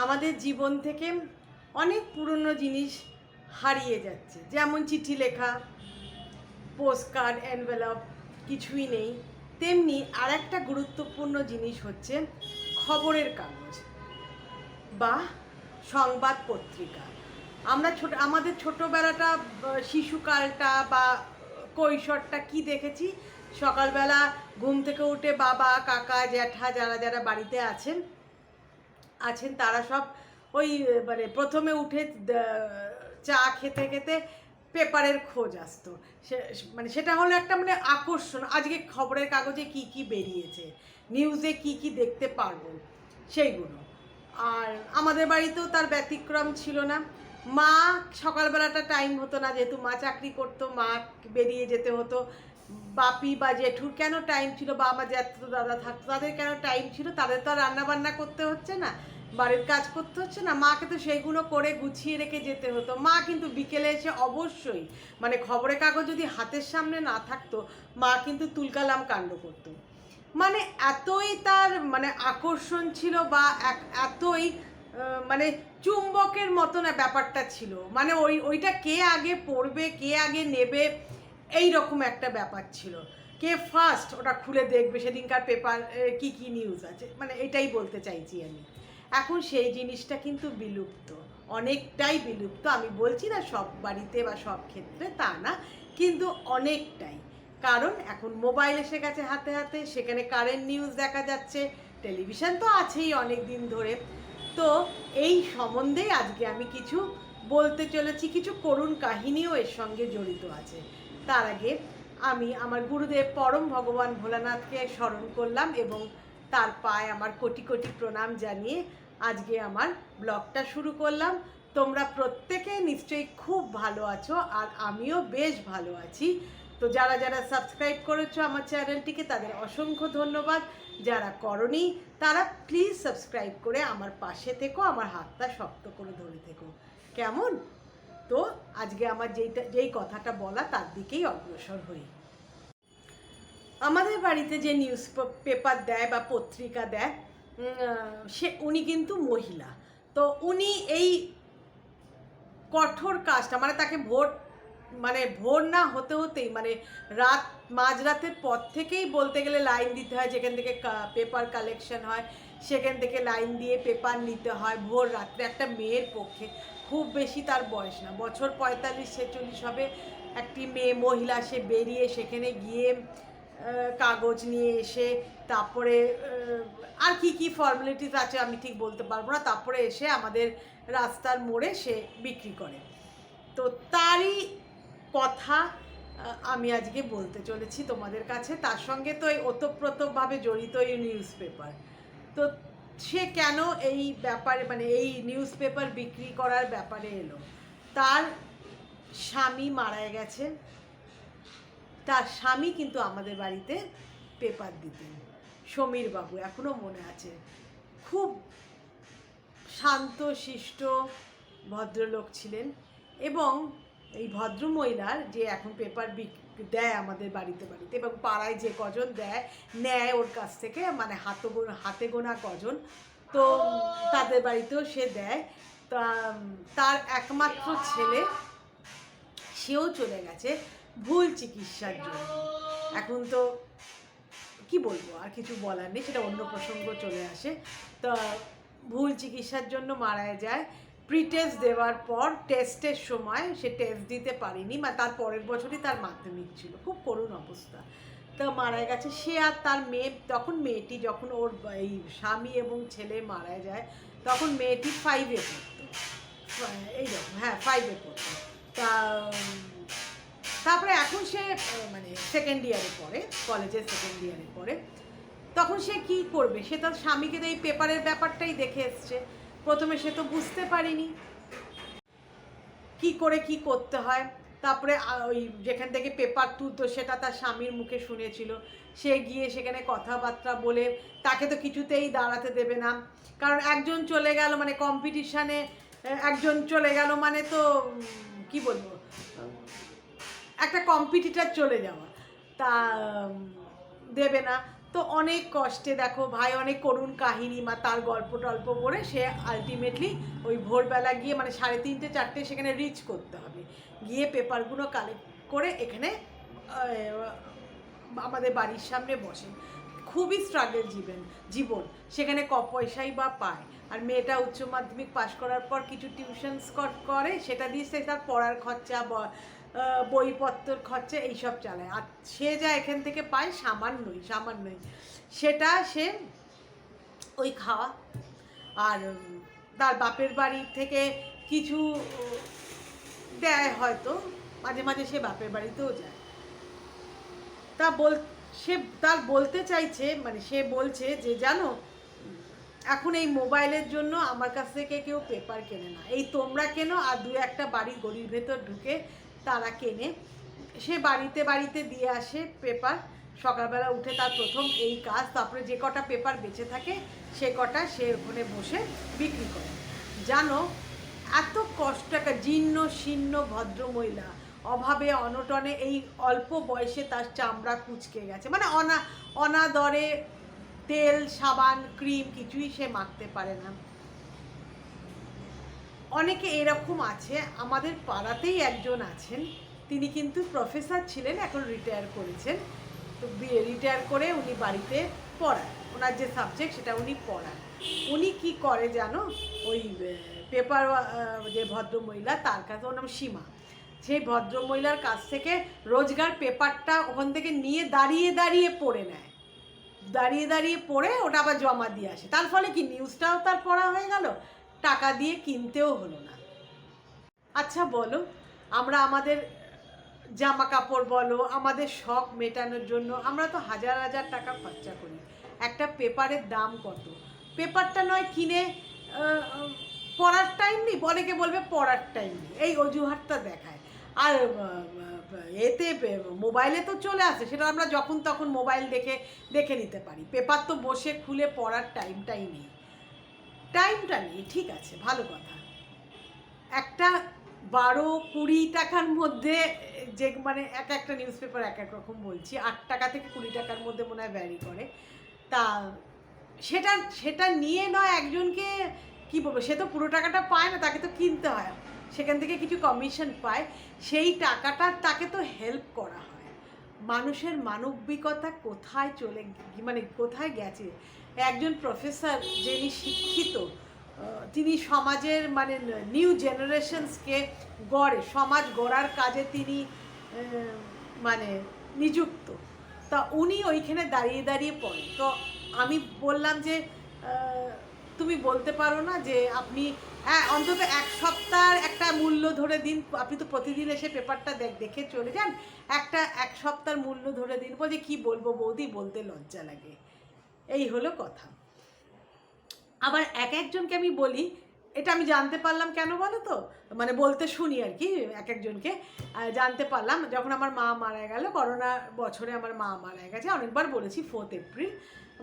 আমাদের জীবন থেকে অনেক পুরনো জিনিস হারিয়ে যাচ্ছে, যেমন চিঠি লেখা, পোস্টকার্ড, এনভেলপ কিছুই নেই। তেমনি আর একটা গুরুত্বপূর্ণ জিনিস হচ্ছে খবরের কাগজ বা সংবাদ পত্রিকা। আমাদের ছোটোবেলাটা, শিশুকালটা বা কৈশোরটা কি দেখেছি? সকালবেলা ঘুম থেকে উঠে বাবা, কাকা, জ্যাঠা যারা যারা বাড়িতে আছেন তারা সব ওই মানে প্রথমে উঠে চা খেতে খেতে পেপারের খোঁজ আসতো। মানে সেটা হলো একটা মানে আকর্ষণ, আজকে খবরের কাগজে কি কি বেরিয়েছে, নিউজে কি কি দেখতে পারবো সেইগুলো। আর আমাদের বাড়িতেও তার ব্যতিক্রম ছিল না। মা সকালবেলাটা টাইম হতো না, যেহেতু মা চাকরি করতো, মা বেরিয়ে যেতে হতো। বাপি বা জেঠুর কেন টাইম ছিল, বা আমার জ্যাঠতো দাদা থাকতো, তাদের কেন টাইম ছিল? তাদের তো আর রান্নাবান্না করতে হচ্ছে না, বাড়ির কাজ করতে হচ্ছে না, মাকে তো সেইগুলো করে গুছিয়ে রেখে যেতে হতো। মা কিন্তু বিকেলে এসে অবশ্যই মানে খবরের কাগজ যদি হাতের সামনে না থাকতো, মা কিন্তু তুলকালাম কাণ্ড করতো। মানে এতই তার মানে আকর্ষণ ছিল, বা এতই মানে চুম্বকের মতো না ব্যাপারটা ছিল, মানে ওইটা কে আগে পড়বে, কে আগে নেবে, এই রকম একটা ব্যাপার ছিল। কে ফার্স্ট ওটা খুলে দেখবে সেদিনকার পেপার কি কি নিউজ আছে, মানে এটাই বলতে চাইছি আমি। এখন সেই জিনিসটা কিন্তু বিলুপ্ত, অনেকটাই বিলুপ্ত। আমি বলছি না সব বাড়িতে বা সব ক্ষেত্রে, তা না, কিন্তু অনেকটাই। কারণ এখন মোবাইল এসে গেছে হাতে হাতে, সেখানে কারেন্ট নিউজ দেখা যাচ্ছে, টেলিভিশন তো আছেই অনেক দিন ধরে। তো এই সম্বন্ধেই আজকে আমি কিছু বলতে চলেছি, কিছু করুণ কাহিনীও এর সঙ্গে জড়িত আছে। তার আগে আমি আমার গুরুদেব পরম ভগবান ভোলানাথকে স্মরণ করলাম এবং তার পায়ে আমার কোটি কোটি প্রণাম জানিয়ে আজকে আমার ব্লগটা শুরু করলাম। তোমরা প্রত্যেকে নিশ্চয়ই খুব ভালো আছো, আর আমিও বেশ ভালো আছি। তো যারা যারা সাবস্ক্রাইব করেছো আমার চ্যানেলটিকে, তাদের অসংখ্য ধন্যবাদ। যারা করনি তারা প্লিজ সাবস্ক্রাইব করে আমার পাশে থেকো, আমার হাতটা শক্ত করে ধরে থেকো, কেমন? তো আজকে আমার যেই কথাটা বলা তার দিকেই অগ্রসর হই। আমাদের বাড়িতে যে নিউজ পেপার দেয় বা পত্রিকা দেয়, উনি কিন্তু মহিলা। তো উনি এই কঠোর কাজটা, মানে তাকে ভোর না হতে হতেই, মানে মাঝরাতের পর থেকেই বলতে গেলে লাইন দিতে হয়, যেখান থেকে পেপার কালেকশন হয় সেখান থেকে লাইন দিয়ে পেপার নিতে হয় ভোর রাত্রে। একটা মেয়ের পক্ষে, খুব বেশি তার বয়স না, বছর 45-46 হবে, একটি মহিলা, সে বেরিয়ে সেখানে গিয়ে কাগজ নিয়ে এসে, তারপরে আর কি কি ফর্মালিটিস আছে আমি ঠিক বলতে পারবো না, তারপরে এসে আমাদের রাস্তার মোড়ে সে বিক্রি করে। তো তারই কথা আমি আজকে বলতে চলেছি তোমাদের কাছে। তার সঙ্গে তো এই ওতপ্রোতভাবে জড়িত এই নিউজ পেপার। তো সে কেন এই ব্যাপারে, মানে এই নিউজ পেপার বিক্রি করার ব্যাপারে এলো? তার স্বামী মারা গেছে, তার স্বামী কিন্তু আমাদের বাড়িতে পেপার দিতেন, সমীর বাবু, এখনো মনে আছে। খুব শান্ত শিষ্ট ভদ্রলোক ছিলেন, এবং এই ভদ্রমহিলার যে এখন পেপার দেয় আমাদের বাড়িতে বাড়িতে, এবং পাড়ায় যে কজন নেয় ওর কাছ থেকে, মানে হাতে গোনা কজন, তো তাদের বাড়িতেও সে দেয়। তা তার একমাত্র ছেলে, সেও চলে গেছে ভুল চিকিৎসার জন্য। এখন তো কি বলবো, আর কিছু বলার নেই, সেটা অন্য প্রসঙ্গ চলে আসে। তা ভুল চিকিৎসার জন্য মারা যায়। প্রিটেস্ট দেওয়ার পর টেস্টের সময় সে টেস্ট দিতে পারেনি, বা তার পরের বছরই তার মাধ্যমিক ছিল, খুব করুণ অবস্থা। তা মারা গেছে সে, আর তার মেয়ে, তখন মেয়েটি, যখন ওর এই স্বামী এবং ছেলে মারা যায় তখন মেয়েটি 5-এ পড়তো, এইরকম, হ্যাঁ 5-এ পড়তো। তা তারপরে এখন সে মানে সেকেন্ড ইয়ারে পড়ে, কলেজের সেকেন্ড ইয়ারে পড়ে। তখন সে কি করবে? সে তার স্বামীকে তো এই পেপারের ব্যাপারটাই দেখে এসছে। প্রথমে সে তো বুঝতে পারিনি কি করে কি করতে হয়। তারপরে ওই যেখান থেকে পেপার তুলতো সেটা তার স্বামীর মুখে শুনেছিল। সে গিয়ে সেখানে কথাবার্তা বলে, তাকে তো কিছুতেই দাঁড়াতে দেবে না, কারণ একজন চলে গেল মানে কম্পিটিশানে, একজন চলে গেল মানে তো কি বলবো, একটা কম্পিটিটার চলে যাওয়া, তা দেবে না। তো অনেক কষ্টে দেখো ভাই অনেক করুণ কাহিনী, তার গল্প টল্প করে সে আলটিমেটলি ওই ভোরবেলা গিয়ে মানে 3:30 4টে সেখানে রিচ করতে হবে, গিয়ে পেপারগুলো কালেক্ট করে এখানে আমাদের বাড়ির সামনে বসে। খুবই স্ট্রাগল জীবন, সেখানে পয়সাই বা পায়। আর মেয়েটা উচ্চ মাধ্যমিক পাশ করার পর কিছু টিউশনস করে, সেটা দিয়ে সে তার পড়ার খরচা, বইপত্রর খরচা এইসব চালায়। আর সে যা এখান থেকে পায় সামান্যই সেটা সে ওই খাওয়া, আর তার বাপের বাড়ি থেকে কিছু দেয় হয়তো, মাঝে মাঝে সে বাপের বাড়িতেও যায়। সে তার বলতে চাইছে, মানে সে বলছে যে জানো এখন এই মোবাইলের জন্য আমার কাছ থেকে কেউ পেপার কেনে না, এই তোমরা কেনো আর 2-1টা বাড়ি গলির ভেতর ঢুকে তারা কেনে। সে বাড়িতে বাড়িতে দিয়ে আসে পেপার, সকালবেলা উঠে তার প্রথম এই কাজ, তারপরে যে কটা পেপার বেঁচে থাকে সে কটা সে ওখানে বসে বিক্রি করে। জানো এত কষ্ট, একটা জীর্ণ শীর্ণ ভদ্রমহিলা, অভাবে অনটনে এই অল্প বয়সে তার চামড়া কুঁচকে গেছে, মানে অনাদরে তেল সাবান ক্রিম কিছুই সে মাখতে পারে না। অনেকে এরকম আছে, আমাদের পাড়াতেই একজন আছেন, তিনি কিন্তু প্রফেসর ছিলেন, এখন রিটায়ার করেছেন। তো রিটায়ার করে উনি বাড়িতে পড়ান, ওনার যে সাবজেক্ট সেটা উনি পড়ান। উনি কি করে জানো, ওই পেপার যে ভদ্রমহিলা তার কাছে, ওর নাম সীমা, সেই ভদ্রমহিলার কাছ থেকে রোজগার পেপারটা ওখান থেকে নিয়ে দাঁড়িয়ে দাঁড়িয়ে পড়ে নেয়, দাঁড়িয়ে পড়ে ওটা আবার জমা দিয়ে আসে। তার ফলে কি নিউজটাও তার পড়া হয়ে গেল, টাকা দিয়ে কিনতেও হলো না। আচ্ছা বলো, আমরা আমাদের জামা কাপড় বলো, আমাদের শখ মেটানোর জন্য আমরা তো হাজার হাজার টাকা খরচা করি। একটা পেপারের দাম কত? পেপারটা নয় কিনে পড়ার টাইম নেই, অনেকে বলবে পড়ার টাইম নেই, এই অজুহাতটা দেখায়। আর এতে মোবাইলে তো চলে আসে, সেটা আমরা যখন তখন মোবাইল দেখে নিতে পারি। পেপার তো বসে খুলে পড়ার টাইমটা নেই, ঠিক আছে, ভালো কথা। একটা 12-20 টাকার মধ্যে, যে মানে একটা নিউজ পেপার এক রকম বলছি, 8 টাকা থেকে 20 টাকার মধ্যে মনে হয় ভ্যারি করে। তা সেটা নিয়ে নয় একজনকে কি বলবো, সে তো পুরো টাকাটা পায় না, তাকে তো কিনতে হয়, সেখান থেকে কিছু কমিশন পায়, সেই টাকাটা তাকে তো হেল্প করা হয়। মানুষের মানবিকতা কোথায় কোথায় গেছে? একজন প্রফেসর যিনি শিক্ষিত, তিনি সমাজের মানে নিউ জেনারেশনসকে সমাজ গড়ার কাজে তিনি মানে নিযুক্ত। তা উনি ওইখানে দাঁড়িয়ে পড়েন। তো আমি বললাম যে তুমি বলতে পারো না যে আপনি অন্তত 1 সপ্তাহের একটা মূল্য ধরে দিন, আপনি তো প্রতিদিন এসে পেপারটা দেখে চলে যান, 1 সপ্তাহের মূল্য ধরে দিন। বলছে কি বলবো বৌদি, বলতে লজ্জা লাগে। এই হলো কথা। আবার একজনকে আমি বলি, এটা আমি জানতে পারলাম কেন বলো তো, মানে বলতে শুনি আর কি, একজনকে জানতে পারলাম যখন আমার মা মারা গেল, করোনা বছরে আমার মা মারা গেছে, অনেকবার বলেছি 4 এপ্রিল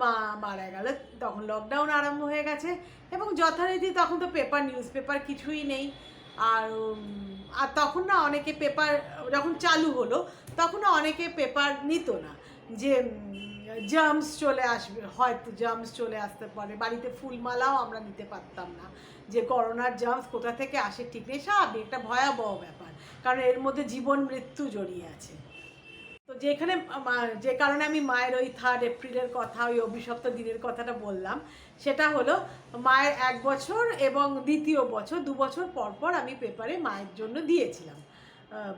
মা মারা গেল, তখন লকডাউন আরম্ভ হয়ে গেছে, এবং যথারীতি তখন তো নিউজ পেপার কিছুই নেই। আর তখন না অনেকে পেপার যখন চালু হলো, তখন না অনেকে পেপার নিত না, যে জার্মস চলে আসবে, হয়তো জার্মস চলে আসতে পারে, বাড়িতে ফুলমালাও আমরা নিতে পারতাম না, যে করোনার জার্মস কোথা থেকে আসে ঠিক নেই, স্বাভাবিক একটা ভয়াবহ ব্যাপার, কারণ এর মধ্যে জীবন মৃত্যু জড়িয়ে আছে। তো যে কারণে আমি মায়ের ওই 3 এপ্রিলের কথা, ওই অভিশপ্ত দিনের কথাটা বললাম, সেটা হলো মায়ের 1 বছর এবং দ্বিতীয় বছর 2 বছর পর আমি পেপারে মায়ের জন্য দিয়েছিলাম,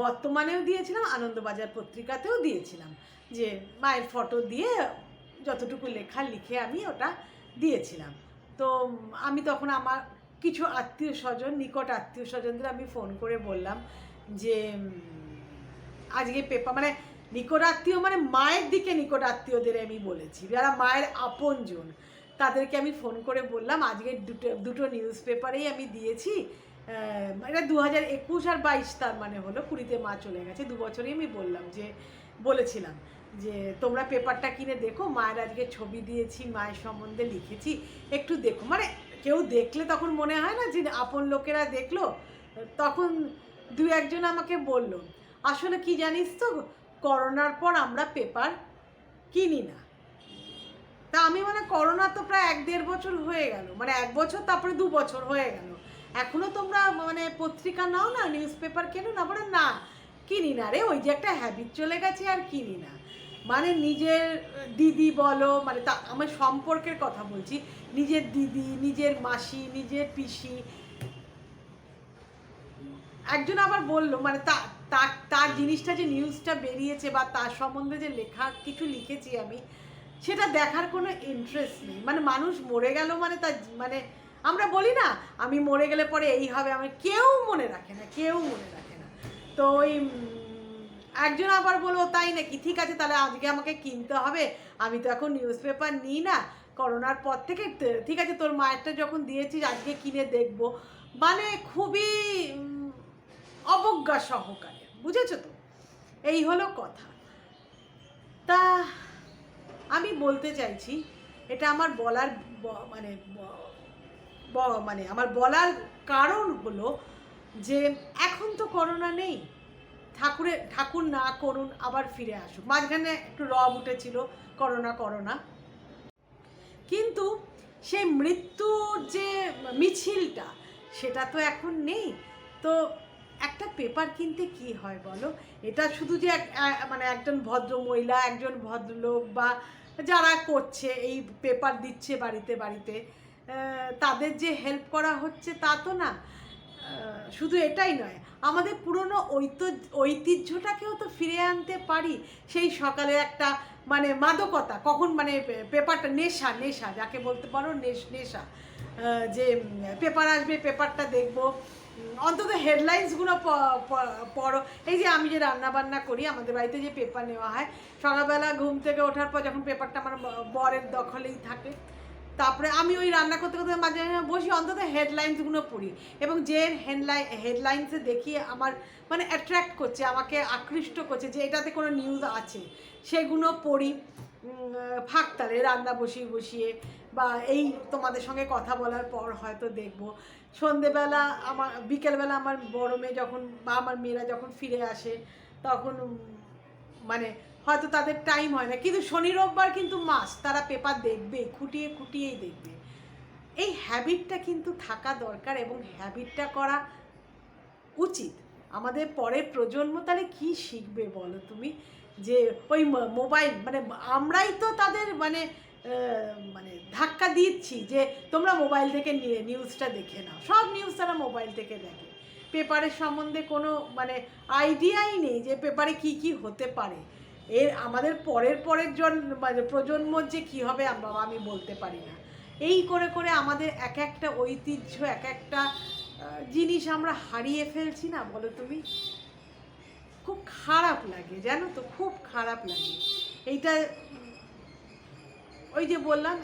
বর্তমানেও দিয়েছিলাম, আনন্দবাজার পত্রিকাতেও দিয়েছিলাম, যে মায়ের ফটো দিয়ে যতটুকু লিখে আমি ওটা দিয়েছিলাম। তো আমি তখন আমার কিছু নিকট আত্মীয় স্বজনদের আমি ফোন করে বললাম যে আজকে পেপার, মানে নিকট আত্মীয় মানে মায়ের দিকে নিকট আত্মীয়দের আমি বলেছি, যারা মায়ের আপনজন, তাদেরকে আমি ফোন করে বললাম আজকে দুটো নিউজ পেপারেই আমি দিয়েছি, এটা 2021 আর 22, তার মানে হলো 20-তে মা চলে গেছে, 2 বছরই আমি বলেছিলাম যে তোমরা পেপারটা কিনে দেখো, মায়ের আজকে ছবি দিয়েছি, মায়ের সম্বন্ধে লিখেছি, একটু দেখো। মানে কেউ দেখলে তখন মনে হয় না যে আপন লোকেরা দেখলো। তখন 2-1 জন আমাকে বলল, আসলে কি জানিস তো, করোনার পর আমরা পেপার কিনি না, তা আমি মানে করোনা তো প্রায় 1-1.5 বছর হয়ে গেল, মানে 1 বছর তারপরে 2 বছর হয়ে গেল, এখনো তোমরা মানে পত্রিকা নাও না, নিউজ পেপার কেনো না? বলে না কিনি না রে, ওই যে একটা হ্যাবিট চলে গেছে আর কিনি না। মানে নিজের দিদি বলো, মানে তা আমার সম্পর্কের কথা বলছি, নিজের দিদি, নিজের মাসি, নিজের পিসি। একজন আবার বললো মানে তার জিনিসটা যে নিউজটা বেরিয়েছে বা তার সম্বন্ধে যে লেখা কিছু লিখেছি আমি, সেটা দেখার কোনো ইন্টারেস্ট নেই। মানে মানুষ মরে গেল মানে তার মানে আমরা বলি না আমি মরে গেলে পরে এই হবে, আমি কেউ মনে রাখে না, কেউ মনে রাখে না। তো ওই একজন আবার বলবো তাই নাকি, ঠিক আছে তাহলে আজকে আমাকে কিনতে হবে, আমি তো এখন নিউজ পেপার নিই না করোনার পর থেকে, ঠিক আছে তোর মায়েরটা যখন দিয়েছিস আজকে কিনে দেখবো। মানে খুবই অবজ্ঞা সহকারে, বুঝেছো তো? এই হলো কথা। তা আমি বলতে চাইছি, এটা আমার বলার মানে মানে আমার বলার কারণ হলো যে এখন তো করোনা নেই, ঠাকুর না করুন আবার ফিরে আসুক। মাঝখানে একটু রব উঠেছিল করোনা, কিন্তু সেই মৃত্যুর যে মিছিলটা সেটা তো এখন নেই। তো একটা পেপার কিনতে কি হয় বলো? এটা শুধু যে মানে একজন ভদ্র মহিলা, একজন ভদ্রলোক বা যারা করছে এই পেপার দিচ্ছে বাড়িতে বাড়িতে, তাদের যে হেল্প করা হচ্ছে তা তো না। শুধু এটাই নয়, আমাদের পুরনো ঐতিহ্যটাকেও তো ফিরে আনতে পারি। সেই সকালে একটা মানে মাদকতা, কখন মানে পেপারটা নেশা যাকে বলতে পারো, নেশা, যে পেপার আসবে, পেপারটা দেখবো, অন্তত হেডলাইন্সগুলো পড়ো। এই যে আমি যে রান্নাবান্না করি, আমাদের বাড়িতে যে পেপার নেওয়া হয়, সকালবেলা ঘুম থেকে ওঠার পর যখন পেপারটা আমার বরের দখলেই থাকে, তারপরে আমি ওই রান্না করতে করতে মাঝে মাঝে বসি, অন্তত হেডলাইন্সগুলো পড়ি, এবং যে হেডলাইন্সে দেখি আমার মানে অ্যাট্রাক্ট করছে, আমাকে আকৃষ্ট করছে যে এটাতে কোনো নিউজ আছে, সেগুলো পড়ি ফাঁকতালে রান্না বসিয়ে বা এই তোমাদের সঙ্গে কথা বলার পর হয়তো দেখবো। সন্ধেবেলা বিকেলবেলা আমার বড় মেয়ে যখন বা আমার মেয়েরা যখন ফিরে আসে তখন মানে হয়তো তাদের টাইম হয় না, কিন্তু শনি রোববার কিন্তু তারা পেপার দেখবে, খুঁটিয়েই দেখবে। এই হ্যাবিটটা কিন্তু থাকা দরকার, এবং হ্যাবিটটা করা উচিত। আমাদের পরের প্রজন্ম তাহলে কী শিখবে বলো তুমি? যে ওই মোবাইল মানে আমরাই তো তাদের মানে মানে ধাক্কা দিচ্ছি যে তোমরা মোবাইল থেকে নিউজটা দেখে নাও। সব নিউজ তারা মোবাইল থেকে দেখে, পেপারের সম্বন্ধে কোনো মানে আইডিয়াই নেই যে পেপারে কি হতে পারে। আমাদের পরের মানে প্রজন্মর যে কী হবে আমি বলতে পারি না। এই করে আমাদের এক একটা ঐতিহ্য, এক একটা জিনিস আমরা হারিয়ে ফেলছি না, বলো তুমি? খুব খারাপ লাগে, জানো তো, খুব খারাপ লাগে। এইটা ওই যে বললাম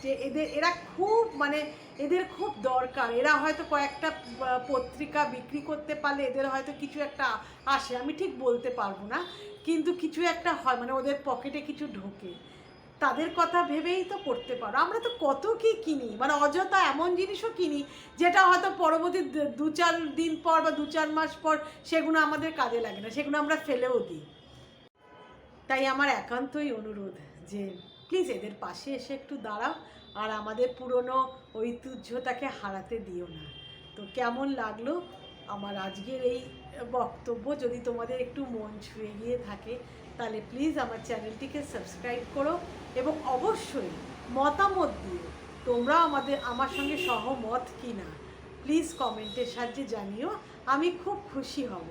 যে এরা খুব মানে এদের খুব দরকার। এরা হয়তো কয়েকটা পত্রিকা বিক্রি করতে পারলে এদের হয়তো কিছু একটা আসে, আমি ঠিক বলতে পারবো না, কিন্তু কিছু একটা হয়, মানে ওদের পকেটে কিছু ঢোকে। তাদের কথা ভেবেই তো করতে পারো। আমরা তো কত কি কিনি, মানে অযথা এমন জিনিসও কিনি যেটা হয়তো পরবর্তী 2-4 দিন পর বা 2-4 মাস পর সেগুলো আমাদের কাজে লাগে না, সেগুলো আমরা ফেলেও দিই। তাই আমার একান্তই অনুরোধ যে প্লিজ এদের পাশে এসে একটু দাঁড়াও, আর আমাদের পুরনো ঐতিহ্যটাকে হারাতে দিও না। তো কেমন লাগলো আমার আজকের এই বক্তব্য? যদি তোমাদের একটু মন ছুঁয়ে গিয়ে থাকে তাহলে প্লিজ আমার চ্যানেলটিকে সাবস্ক্রাইব করো, এবং অবশ্যই মতামত দিও। তোমরা আমার সঙ্গে সহমত কি না প্লিজ কমেন্টের সাহায্যে জানিও, আমি খুব খুশি হব।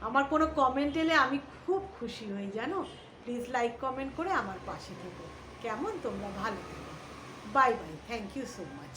আমার কোনো কমেন্ট এলে আমি খুব খুশি হই, জানো। প্লিজ লাইক কমেন্ট করে আমার পাশে থেকো, কেমন? তোমরা ভালো থেকো। Bye bye, thank you so much.